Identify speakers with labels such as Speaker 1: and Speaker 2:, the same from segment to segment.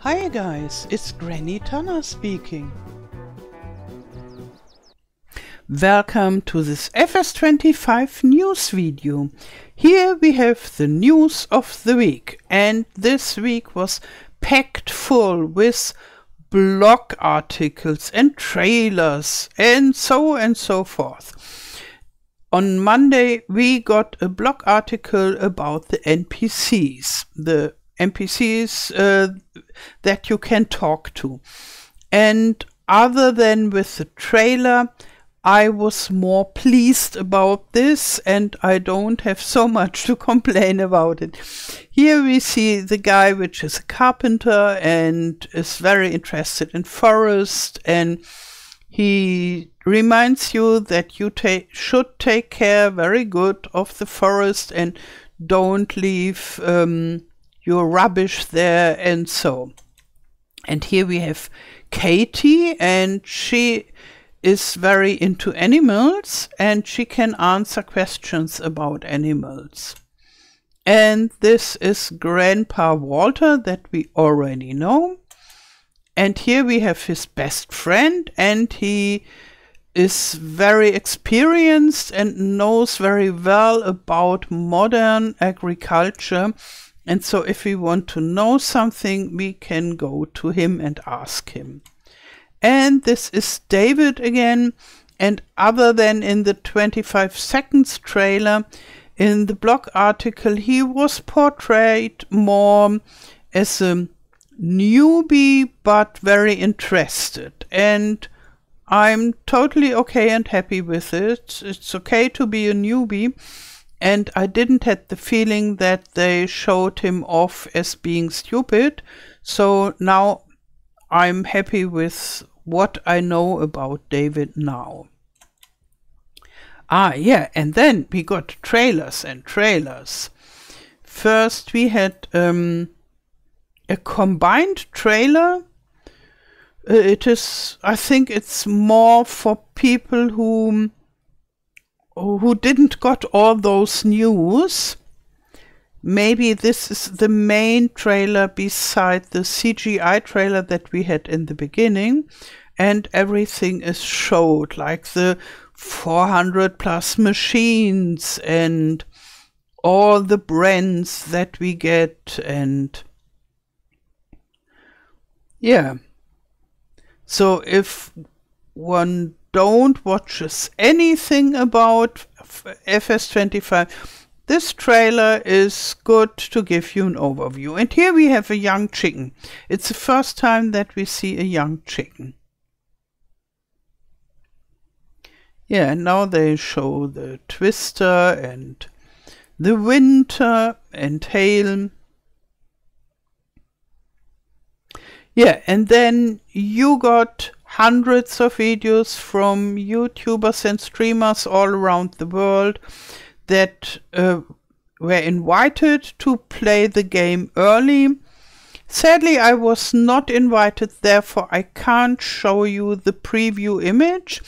Speaker 1: Hi guys, it's Granny Tana speaking. Welcome to this FS25 news video. Here we have the news of the week, and this week was packed full with blog articles and trailers and so forth. On Monday we got a blog article about the NPCs, the NPCs that you can talk to. And other than with the trailer, I was more pleased about this, and I don't have so much to complain about it. Here we see the guy which is a carpenter and is very interested in forest, and he reminds you that you should take care very good of the forest and don't leave your rubbish there and so. And here we have Katie, and she is very into animals and she can answer questions about animals. And this is Grandpa Walter that we already know. And here we have his best friend, and he is very experienced and knows very well about modern agriculture. And so if we want to know something, we can go to him and ask him. And this is David again. And other than in the 25 seconds trailer, in the blog article, he was portrayed more as a newbie, but very interested. And I'm totally okay and happy with it. It's okay to be a newbie. And I didn't have the feeling that they showed him off as being stupid. So now I'm happy with what I know about David now. Yeah, and then we got trailers and trailers. First we had a combined trailer. I think it's more for people who didn't got all those news. Maybe this is the main trailer beside the CGI trailer that we had in the beginning, and everything is showed, like the 400 plus machines and all the brands that we get. And yeah, so if one don't watches anything about FS25, this trailer is good to give you an overview. And here we have a young chicken. It's the first time that we see a young chicken. Yeah, and now they show the twister and the winter and hail. Yeah, and then you got hundreds of videos from YouTubers and streamers all around the world that were invited to play the game early. Sadly, I was not invited, therefore I can't show you the preview image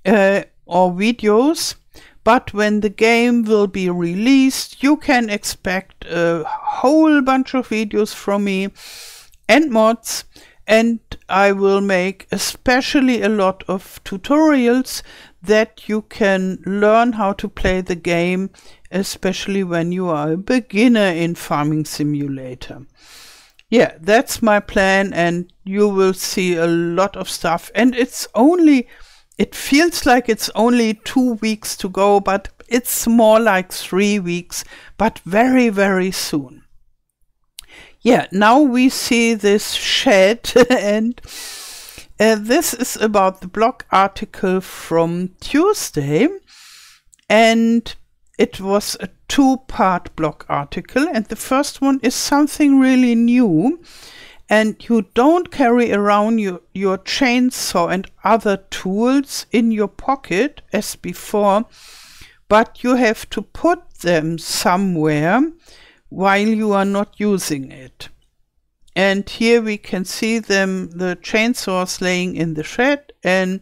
Speaker 1: or videos. But when the game will be released, you can expect a whole bunch of videos from me and mods. And I will make especially a lot of tutorials that you can learn how to play the game, especially when you are a beginner in Farming Simulator. Yeah, that's my plan, and you will see a lot of stuff. And it feels like it's only 2 weeks to go, but it's more like 3 weeks, but very, very soon. Yeah, now we see this shed, and this is about the blog article from Tuesday, and it was a 2-part blog article, and the first one is something really new, and you don't carry around your chainsaw and other tools in your pocket as before, but you have to put them somewhere while you are not using it. And here we can see the chainsaws laying in the shed, and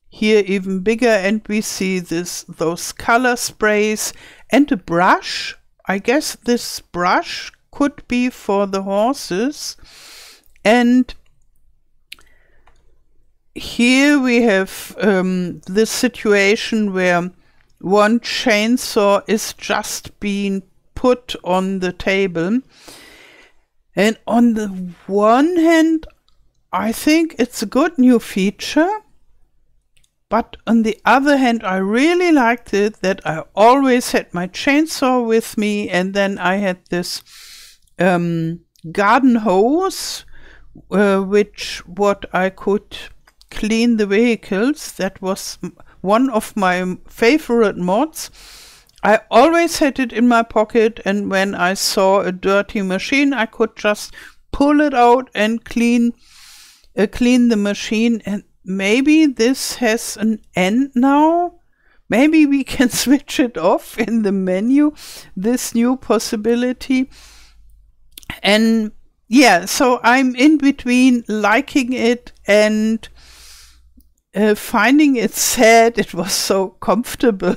Speaker 1: here even bigger, and we see those color sprays and a brush. I guess this brush could be for the horses, And here we have this situation where one chainsaw is just being put on the table. And on the one hand, I think it's a good new feature. But on the other hand, I really liked it that I always had my chainsaw with me, and then I had this garden hose, what I could clean the vehicles. That was one of my favorite mods. I always had it in my pocket, and when I saw a dirty machine, I could just pull it out and clean the machine. And maybe this has an end now. Maybe we can switch it off in the menu, this new possibility. And yeah, so I'm in between liking it and finding it sad. It was so comfortable.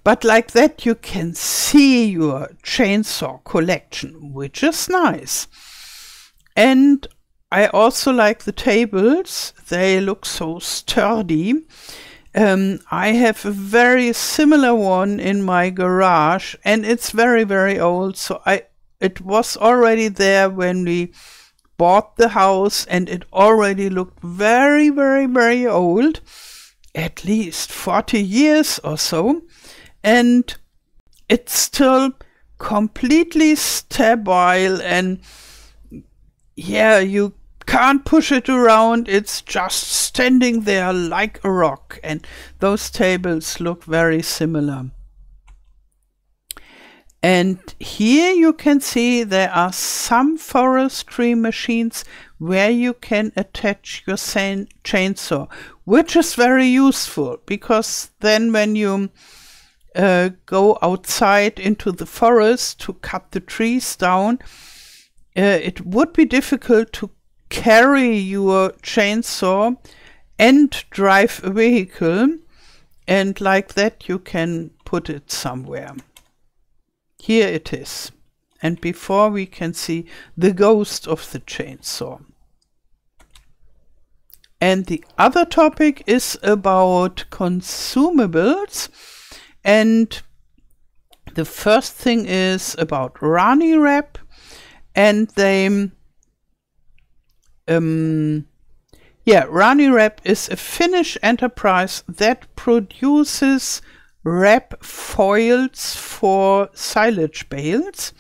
Speaker 1: But like that, you can see your chainsaw collection, which is nice. And I also like the tables. They look so sturdy. I have a very similar one in my garage, and it's very, very old. So it was already there when we bought the house, and it already looked very, very, very old, at least 40 years or so. And it's still completely stable, and yeah, you can't push it around. It's just standing there like a rock, and those tables look very similar. And here you can see there are some forestry machines where you can attach your chainsaw, which is very useful, because then when you go outside into the forest to cut the trees down, it would be difficult to carry your chainsaw and drive a vehicle, and like that you can put it somewhere. Here it is, and before we can see the ghost of the chainsaw. And the other topic is about consumables. And the first thing is about Granny Wrap, and they, Granny Wrap is a Finnish enterprise that produces wrap foils for silage bales.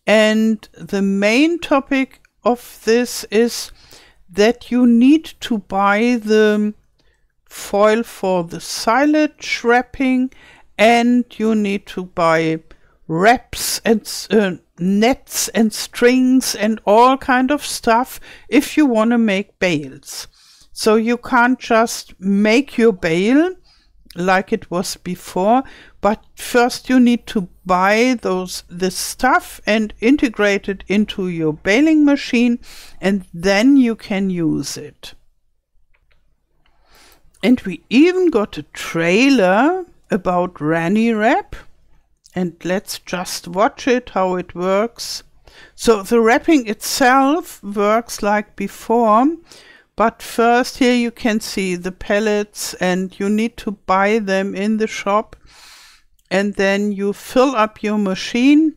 Speaker 1: And the main topic of this is that you need to buy the foil for the silage wrapping, and you need to buy wraps and nets and strings and all kind of stuff if you want to make bales. So you can't just make your bale like it was before, but first you need to buy this stuff and integrate it into your baling machine, and then you can use it. And we even got a trailer about Granny Wrap, and let's just watch it, how it works. So the wrapping itself works like before, but first here you can see the pellets, and you need to buy them in the shop, and then you fill up your machine.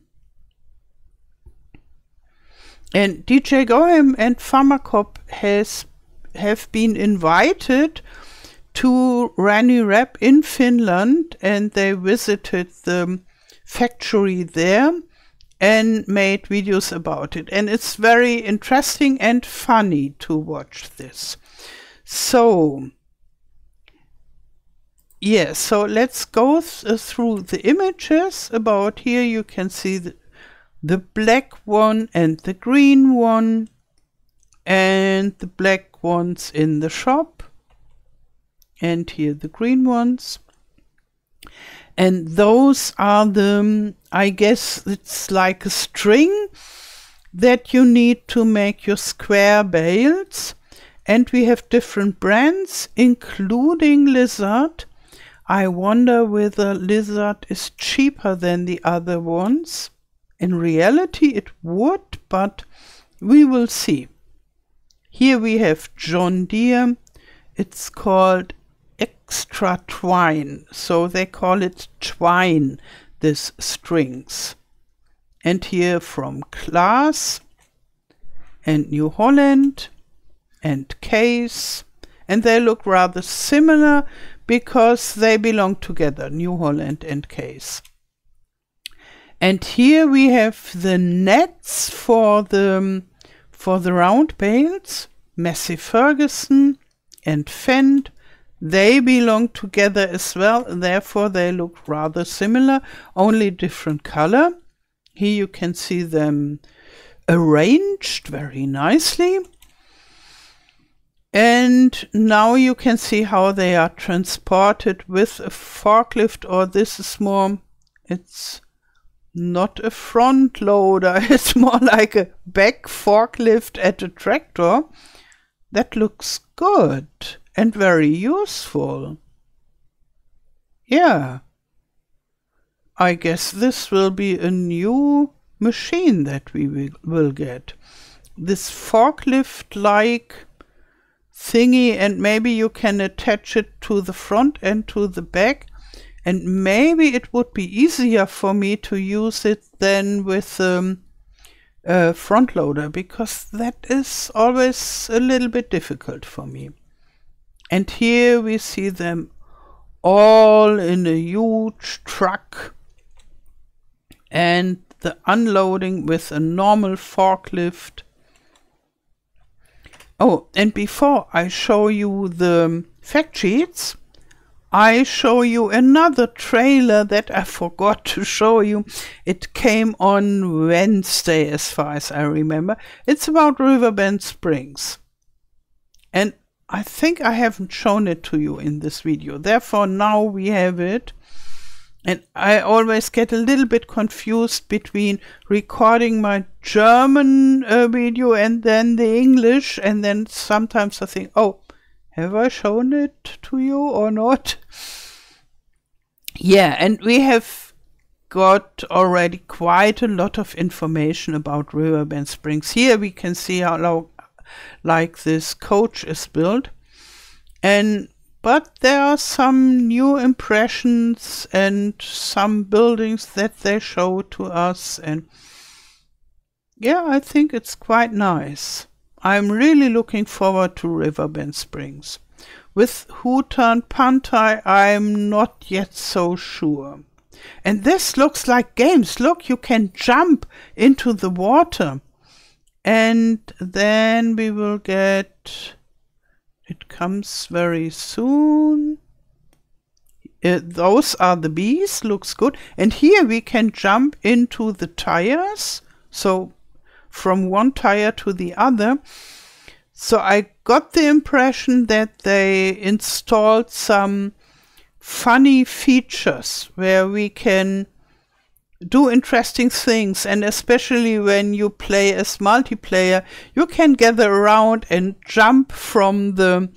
Speaker 1: And DJ Gohem and Pharmacop have been invited to Granny Wrap in Finland, and they visited the factory there and made videos about it. And it's very interesting and funny to watch this. So, yeah, so let's go through the images. About here you can see the black one and the green one, and the black ones in the shop, and here the green ones. And those are the, I guess it's like a string that you need to make your square bales. And we have different brands, including Lizard. I wonder whether Lizard is cheaper than the other ones. In reality it would, but we will see. Here we have John Deere. It's called Extra Twine, so they call it twine, this strings. And here from Claas and New Holland and Case, and they look rather similar because they belong together, New Holland and Case. And here we have the nets for the round bales, Massey Ferguson and Fendt. They belong together as well, therefore they look rather similar, only different color. Here you can see them arranged very nicely. And now you can see how they are transported with a forklift, or this is more, it's not a front loader, it's more like a back forklift at a tractor. That looks good and very useful. Yeah. I guess this will be a new machine that we will get. This forklift-like thingy, and maybe you can attach it to the front and to the back, and maybe it would be easier for me to use it than with a front loader, because that is always a little bit difficult for me. And here we see them all in a huge truck, and the unloading with a normal forklift. Oh, and before I show you the fact sheets, I show you another trailer that I forgot to show you. It came on Wednesday as far as I remember. It's about Riverbend Springs. And I think I haven't shown it to you in this video. Therefore now we have it. And I always get a little bit confused between recording my German video and then the English, and then sometimes I think, oh, have I shown it to you or not? Yeah, and we have got already quite a lot of information about Riverbend Springs. Here we can see how like this coach is built, but there are some new impressions and some buildings that they show to us, and yeah, I think it's quite nice. I'm really looking forward to Riverbend Springs. With Hutan Pantai, I'm not yet so sure. And this looks like games. Look, you can jump into the water. And then we will get... It comes very soon. Those are the bees, looks good. And here we can jump into the tires. So from one tire to the other. So I got the impression that they installed some funny features where we can do interesting things, and especially when you play as multiplayer, you can gather around and jump from the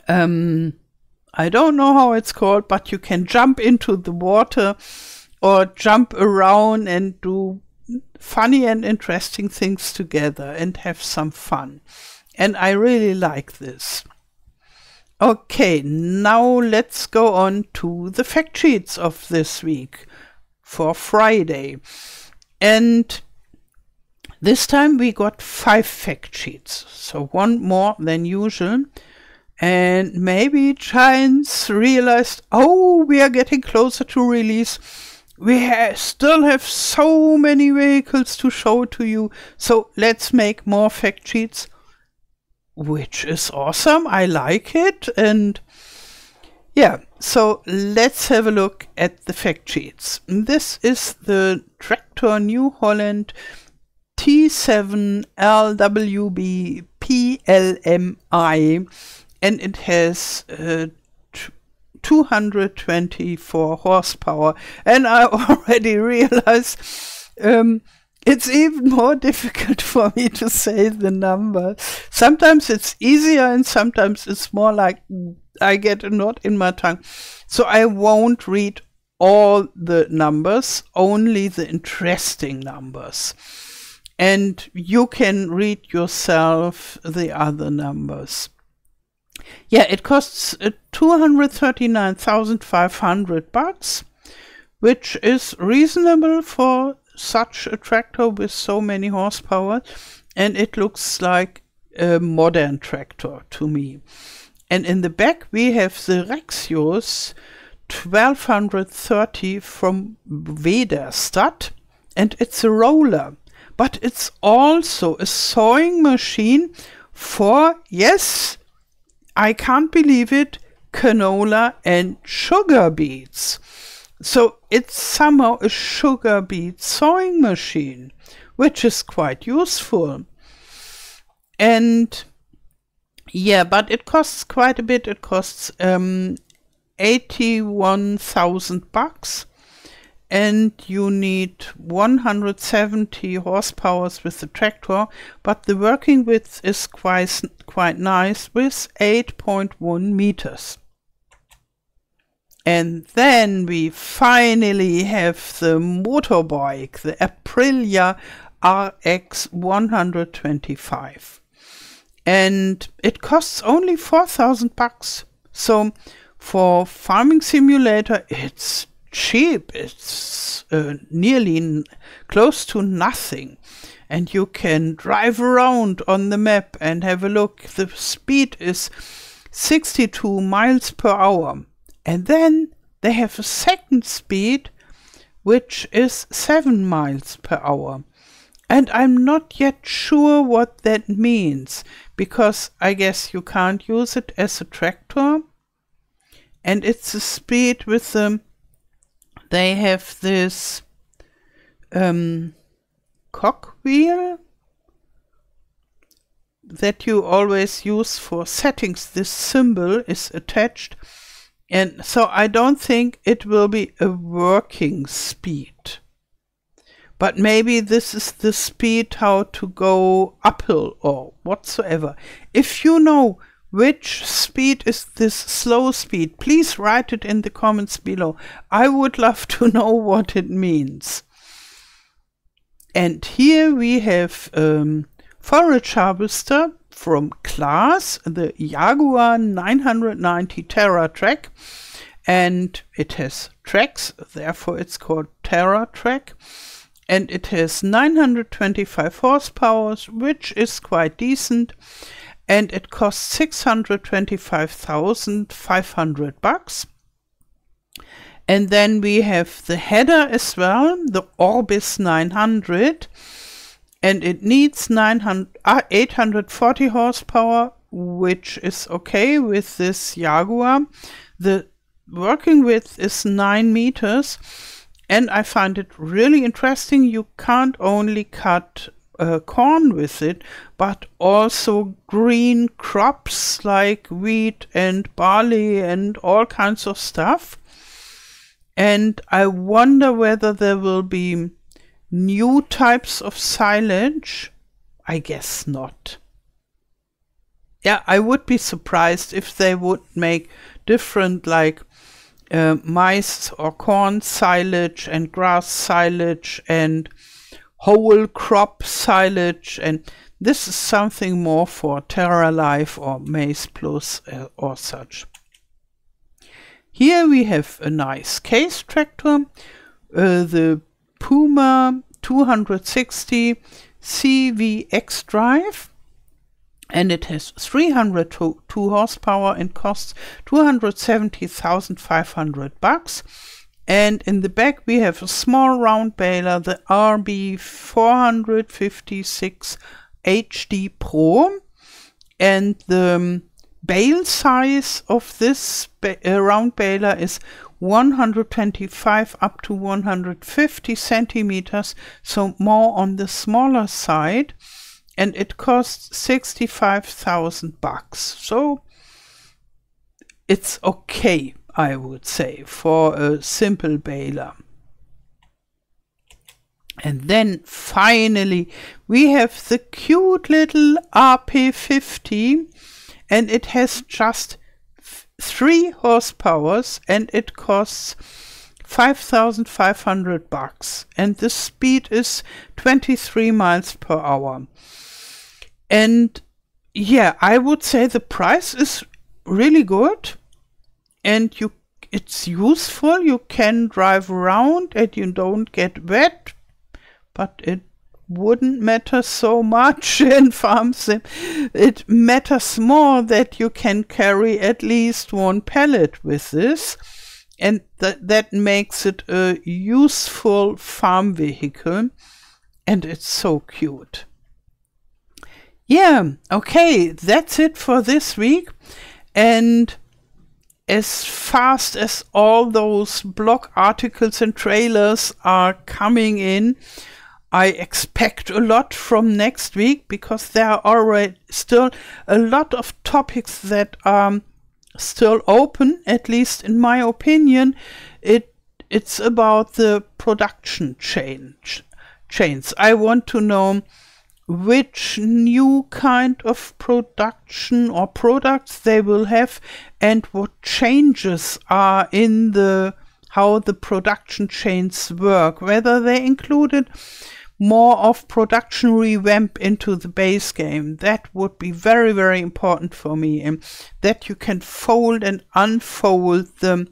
Speaker 1: I don't know how it's called, but you can jump into the water or jump around and do funny and interesting things together and have some fun. And I really like this. Okay, now let's go on to the fact sheets of this week for Friday. And this time we got 5 fact sheets, so one more than usual. And maybe Giants realized, oh, we are getting closer to release. We still have so many vehicles to show to you, so let's make more fact sheets, which is awesome. I like it. And yeah, so let's have a look at the fact sheets. This is the Tractor New Holland T7 LWB PLMI, and it has 224 horsepower, and I already realized it's even more difficult for me to say the number. Sometimes it's easier and sometimes it's more like I get a knot in my tongue. So I won't read all the numbers, only the interesting numbers. and you can read yourself the other numbers. Yeah, it costs $239,500, which is reasonable for such a tractor with so many horsepower, and it looks like a modern tractor to me. And in the back we have the Rexius 1230 from Vederstad, and it's a roller, but it's also a sewing machine for, yes, I can't believe it, canola and sugar beets. So it's somehow a sugar beet sewing machine, which is quite useful. And yeah, but it costs quite a bit. It costs $81,000, and you need 170 horsepower with the tractor, but the working width is quite nice with 8.1 meters. And then we finally have the motorbike, the Aprilia RX 125. And it costs only $4,000. So for farming simulator, it's cheap. It's nearly close to nothing. And you can drive around on the map and have a look. The speed is 62 miles per hour. And then they have a second speed, which is 7 miles per hour. And I'm not yet sure what that means, because I guess you can't use it as a tractor. And it's a speed with them. They have this cogwheel that you always use for settings. This symbol is attached. And so I don't think it will be a working speed. But maybe this is the speed how to go uphill or whatsoever. If you know which speed is this slow speed, please write it in the comments below. I would love to know what it means. And here we have forage harvester from Claas, the Jaguar 990 Terra Track, and it has tracks, therefore it's called Terra Track, and it has 925 horsepower, which is quite decent, and it costs $625,500. And then we have the header as well, the Orbis 900, and it needs 840 horsepower, which is okay with this Jaguar. The working width is 9 meters, and I find it really interesting. You can't only cut corn with it, but also green crops like wheat and barley and all kinds of stuff. And I wonder whether there will be new types of silage. I guess not. Yeah, I would be surprised if they would make different, like maize or corn silage and grass silage and whole crop silage, and this is something more for Terra Life or Maize Plus or such. Here we have a nice case tractor, the Puma 260 CVX drive, and it has 302 horsepower and costs $270,500. And in the back we have a small round baler, the RB456 HD Pro, and the bale size of this round baler is 125 up to 150 centimeters, so more on the smaller side, and it costs $65,000. So it's okay, I would say, for a simple baler. And then finally we have the cute little RP50, and it has just 3 horsepower and it costs $5,500, and the speed is 23 miles per hour. And yeah, I would say the price is really good, and it's useful. You can drive around and you don't get wet, but it wouldn't matter so much in Farm Sim. It matters more that you can carry at least one pallet with this, and that makes it a useful farm vehicle, and it's so cute. Yeah, okay, that's it for this week. And as fast as all those blog articles and trailers are coming in, I expect a lot from next week, because there are already still a lot of topics that are still open, at least in my opinion. It's about the production chains. I want to know which new kind of production or products they will have, and what changes are in how the production chains work, whether they included more of production revamp into the base game. That would be very, very important for me, and that you can fold and unfold the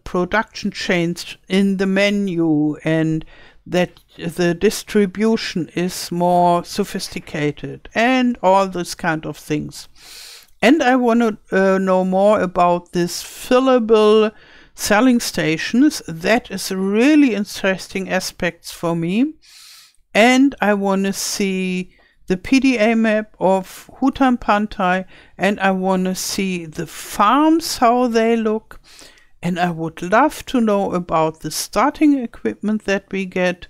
Speaker 1: production chains in the menu, and that the distribution is more sophisticated, and all those kind of things. And I want to know more about this fillable selling stations. That is really interesting aspects for me. And I want to see the PDA map of Hutan Pantai, and I want to see the farms, how they look. And I would love to know about the starting equipment that we get.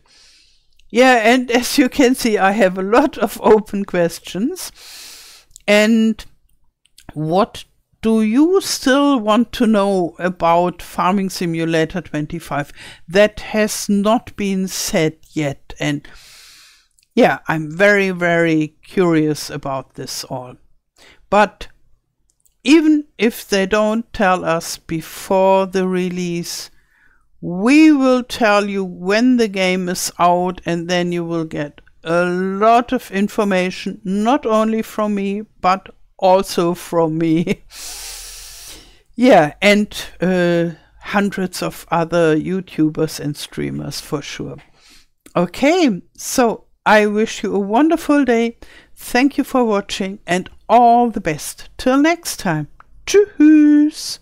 Speaker 1: Yeah, and as you can see, I have a lot of open questions. And what do you still want to know about Farming Simulator 25 that has not been said yet? And yeah, I'm very, very curious about this all. But even if they don't tell us before the release, we will tell you when the game is out, and then you will get a lot of information, not only from me, but also from me. Yeah, and hundreds of other YouTubers and streamers for sure. Okay, so I wish you a wonderful day. Thank you for watching, and all the best. Till next time. Tschüss.